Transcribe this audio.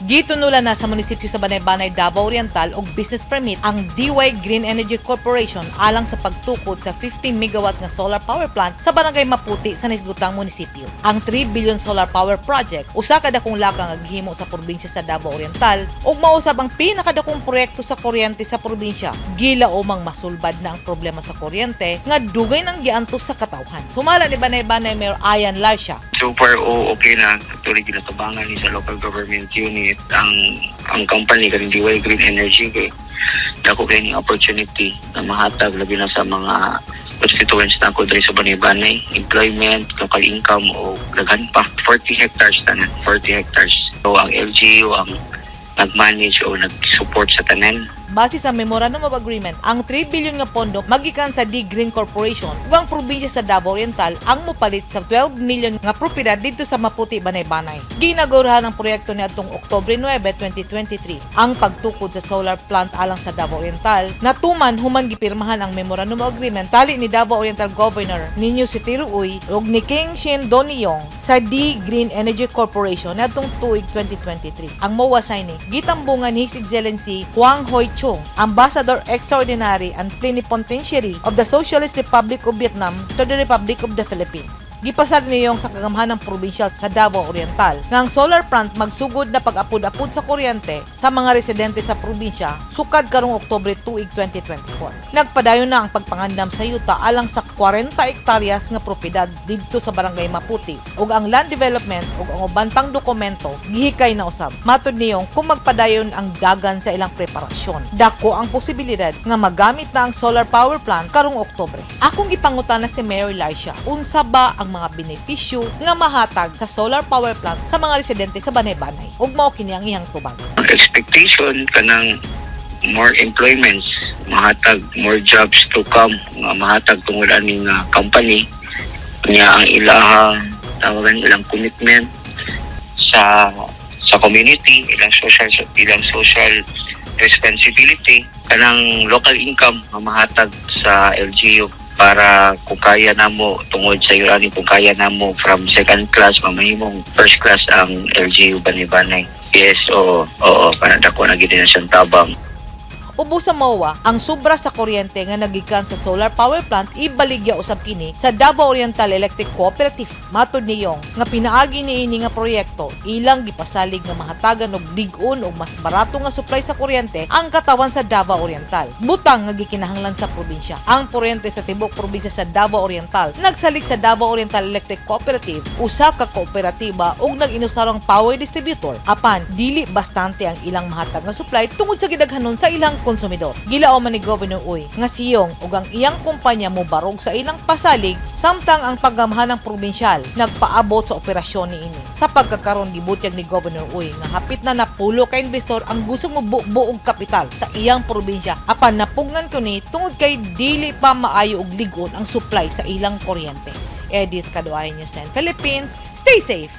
Gitunulan na sa munisipyo sa Banaybanay, Davao Oriental og business permit ang DY Green Energy Corporation alang sa pagtukod sa 50 megawatt nga solar power plant sa Barangay Maputi sa Nisgutang munisipyo. Ang 3 billion solar power project usa ka dakong laka nga gihimo sa probinsya sa Davao Oriental ug mausab ang pinakadakong proyekto sa kuryente sa probinsya. Gilaumang masulbad na ang problema sa kuryente nga dugay nang giantos sa katawhan. Sumala ni Banaybanay Mayor Ayan Larsha. Super okay na. Actually, ginatabangan ni sa local government unit ang company kaning DY Green Energy kay dako kay ni opportunity na mahatag labi na sa mga constituents na ako diri sa Banaybanay, employment, local income o daghan pa. 40 hectares tanan, 40 hectares. So ang LGU ang nag-manage o nag-support sa tanan. Base sa Memorandum of Agreement, ang 3 billion nga pondo magikan sa D Green Corporation ug ang probinsya sa Davao Oriental ang mopalit sa 12 million nga propiedad dito sa Maputi, Banaybanay. Ginagurahan ang proyekto niadtong Oktubre 9, 2023. Ang pagtukod sa solar plant alang sa Davao Oriental natuman human gipirmahan ang Memorandum of Agreement tali ni Davao Oriental Governor Ninyo Sitiruoy ug ni King Shin Doniyong sa D Green Energy Corporation niadtong tuig 2023. Ang MOA signing gitambungan ni His Excellency Huang Hoi Ambassador Extraordinary and Plenipotentiary of the Socialist Republic of Vietnam to the Republic of the Philippines. Gipasad niyong sa kagamhanang probinsya sa Davao Oriental nga ang solar plant magsugod na pag-apod-apod sa kuryente sa mga residente sa probinsya sukad karong Oktubre tuig 2024. Nagpadayon na ang pagpangandam sa yuta alang sa 40 hektaryas nga propiedad didto sa Barangay Maputi ug ang land development ug ang uban pang dokumento gihikay na usab. Matud niyong kung magpadayon ang dagan sa ilang preparasyon, dako ang posibilidad nga magamit na ang solar power plant karong Oktubre. Akong gipangutana si Mayor Larsha, unsa ba ang mga benepisyo nga mahatag sa solar power plant sa mga residente sa Banaybanay ug mao kini ang iyang tubag. Ang expectation kanang more employments, mahatag more jobs to come, mahatag tungod aning company niya ang tawagan ilang commitment sa community, ilang social responsibility kanang local income nga mahatag sa LGU para kung kaya namo tungod sa urani, kung kaya namo from second class mamahimong first class ang LGU Banaybanay. Yes, oo, para dako na gid na siyang tabang. Ubo sa MOA, ang sobra sa kuryente nga nagikan sa solar power plant ibaligya usab kini sa Davao Oriental Electric Cooperative. Matud niyong nga pinaagi niini nga proyekto ilang gipasalig nga mahatagan og lig-on og mas barato nga supply sa kuryente ang katawan sa Davao Oriental. Butang nga gikinahanglan sa probinsya. Ang kuryente sa tibok probinsya sa Davao Oriental nagsalig sa Davao Oriental Electric Cooperative, usa ka kooperatiba ug nag-inusarong power distributor apan dili bastante ang ilang mahatag nga supply tungod sa gidaghanon sa ilang konsumidor. Gilauman ni Governor Uy nga siyong ug ang iyang kumpanya mobarog sa ilang pasalig samtang ang paggamhanang probinsyal nagpaabot sa operasyon niini. Sa pagkakaron gibutyag ni Governor Uy nga hapit na napulo ka investor ang gusto mo buog kapital sa iyang probinsya apan napugnan kuni tungod kay dili pa maayo og lig-on ang supply sa ilang kuryente. Edith Kaduay, Newsline Philippines. Stay safe.